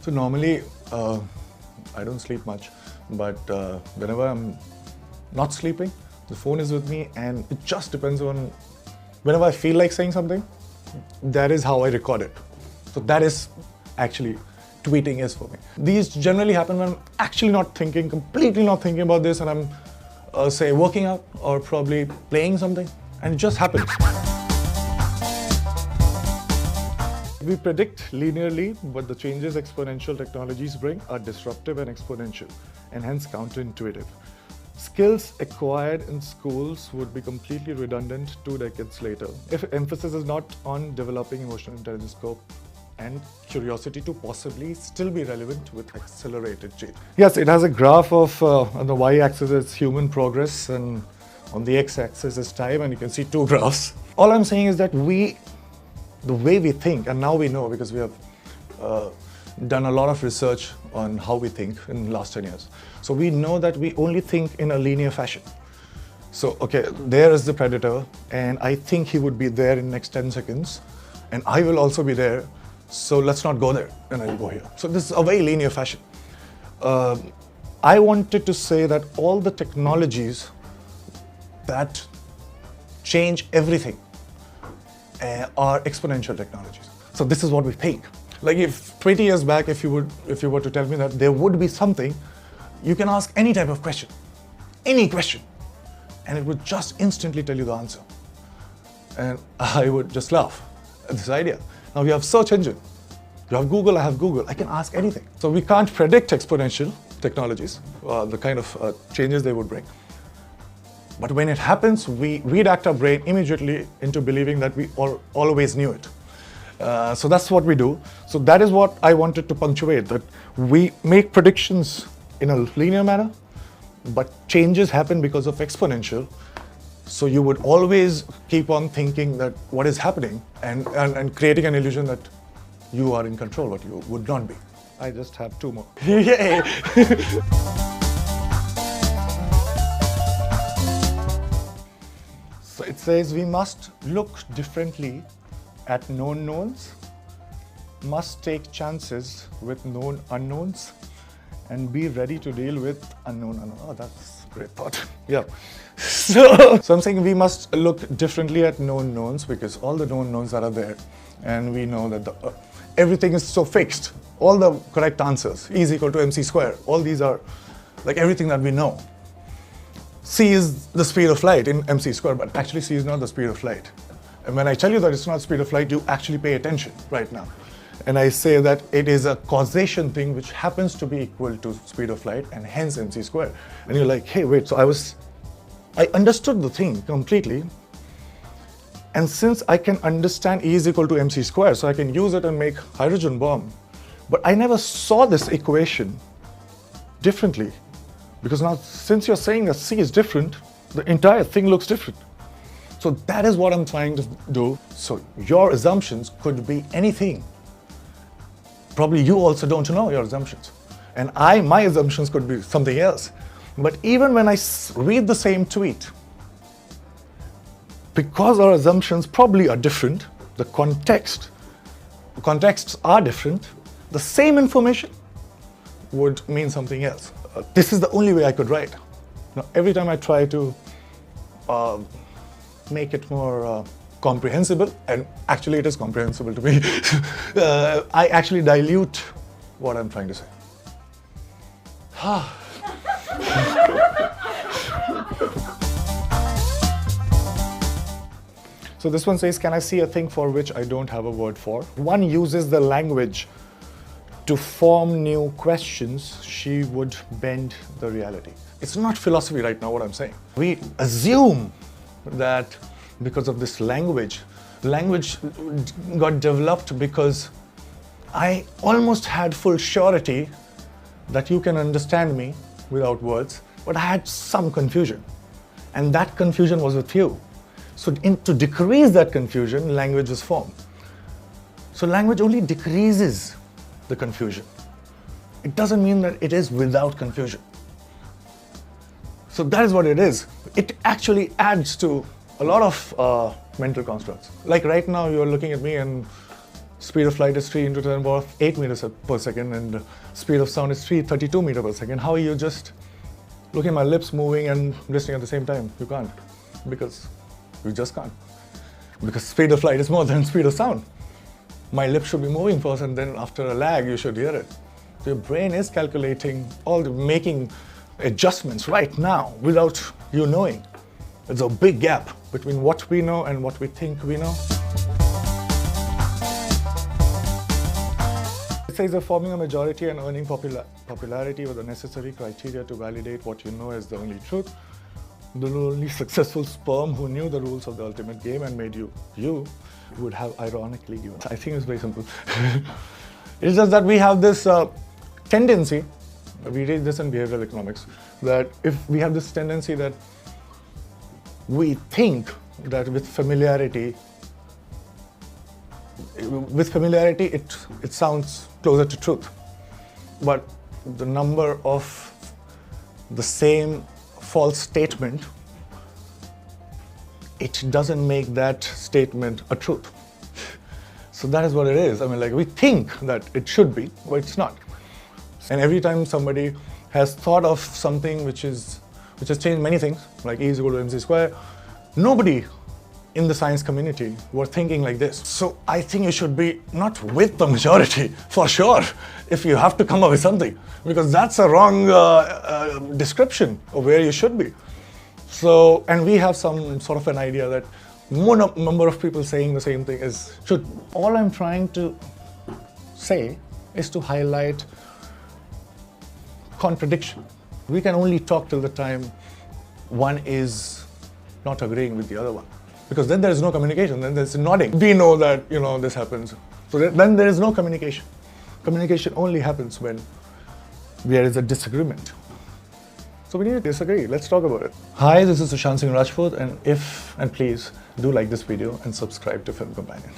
So normally, I don't sleep much, but whenever I'm not sleeping, the phone is with me, and it just depends on whenever I feel like saying something, that is how I record it. So that is actually tweeting is for me. These generally happen when I'm actually not thinking, completely not thinking about this, and I'm say working out or probably playing something, and it just happens. We predict linearly, but the changes exponential technologies bring are disruptive and exponential, and hence counterintuitive. Skills acquired in schools would be completely redundant 2 decades later if emphasis is not on developing emotional intelligence scope and curiosity to possibly still be relevant with accelerated change. Yes, it has a graph of, on the y-axis is human progress and on the x-axis is time, and you can see 2 graphs. All I'm saying is that the way we think, and now we know because we have done a lot of research on how we think in the last 10 years. So we know that we only think in a linear fashion. So, okay, there is the predator, and I think he would be there in the next 10 seconds, and I will also be there, so let's not go there, and I'll go here. So this is a very linear fashion. I wanted to say that all the technologies that change everything are exponential technologies. So this is what we think. Like if 20 years back, if you were to tell me that there would be something, you can ask any type of question, any question, and it would just instantly tell you the answer. And I would just laugh at this idea. Now we have search engine. You have Google, I have Google. I can ask anything. So we can't predict exponential technologies, the kind of changes they would bring. But when it happens, we redact our brain immediately into believing that we always knew it. So that's what we do. So that is what I wanted to punctuate, that we make predictions in a linear manner, but changes happen because of exponential. So you would always keep on thinking that what is happening and creating an illusion that you are in control, but you would not be. I just have 2 more. Yay! So it says we must look differently at known knowns, must take chances with known unknowns, and be ready to deal with unknown unknowns. Oh, that's a great thought. Yeah. So I'm saying we must look differently at known knowns because all the known knowns that are there, and we know that everything is so fixed. All the correct answers, E is equal to mc square. All these are like everything that we know. C is the speed of light in mc square, but actually C is not the speed of light. And when I tell you that it's not speed of light, you actually pay attention right now. And I say that it is a causation thing which happens to be equal to speed of light and hence mc square. And you're like, hey, wait, so I understood the thing completely. And since I can understand E is equal to mc square, so I can use it and make hydrogen bomb. But I never saw this equation differently. Because now, since you're saying that C is different, the entire thing looks different. So that is what I'm trying to do. So your assumptions could be anything. Probably you also don't know your assumptions. And my assumptions could be something else. But even when I read the same tweet, because our assumptions probably are different, the contexts are different, the same information would mean something else. This is the only way I could write. Now, every time I try to make it more comprehensible, and actually it is comprehensible to me, I actually dilute what I'm trying to say. So this one says, can I see a thing for which I don't have a word for? One uses the language to form new questions, she would bend the reality. It's not philosophy right now, what I'm saying. We assume that because of this language got developed because I almost had full surety that you can understand me without words, but I had some confusion. And that confusion was with you. So to decrease that confusion, language is formed. So language only decreases the confusion. It doesn't mean that it is without confusion. So that is what it is. It actually adds to a lot of mental constructs. Like right now, you're looking at me and Speed of light is 3 into 10 to the power of 8 meters per second, and speed of sound is 332 meters per second. How are you just looking at my lips moving and listening at the same time? You can't, because you just can't. Because speed of light is more than speed of sound. My lips should be moving first, and then after a lag, you should hear it. So your brain is calculating making adjustments right now without you knowing. There's a big gap between what we know and what we think we know. It says that forming a majority and earning popularity were the necessary criteria to validate what you know as the only truth. The only successful sperm who knew the rules of the ultimate game and made you would have ironically given. I think it's very simple. It's just that we have this tendency, we read this in behavioral economics, that if we have this tendency that we think that with familiarity it sounds closer to truth. But the number of the same false statement, it doesn't make that statement a truth. So that is what it is. I mean, like, we think that it should be, but it's not. And every time somebody has thought of something which has changed many things, like E is equal to mc square, nobody in the science community were thinking like this. So I think you should be not with the majority, for sure, if you have to come up with something, because that's a wrong description of where you should be. So, and we have some sort of an idea that more number of people saying the same thing is should. All I'm trying to say is to highlight contradiction. We can only talk till the time one is not agreeing with the other one, because then there is no communication, then there's nodding. We know that, this happens. So then there is no communication. Communication only happens when there is a disagreement. So we need to disagree. Let's talk about it. Hi, this is Sushant Singh Rajput, and please do like this video and subscribe to Film Companion.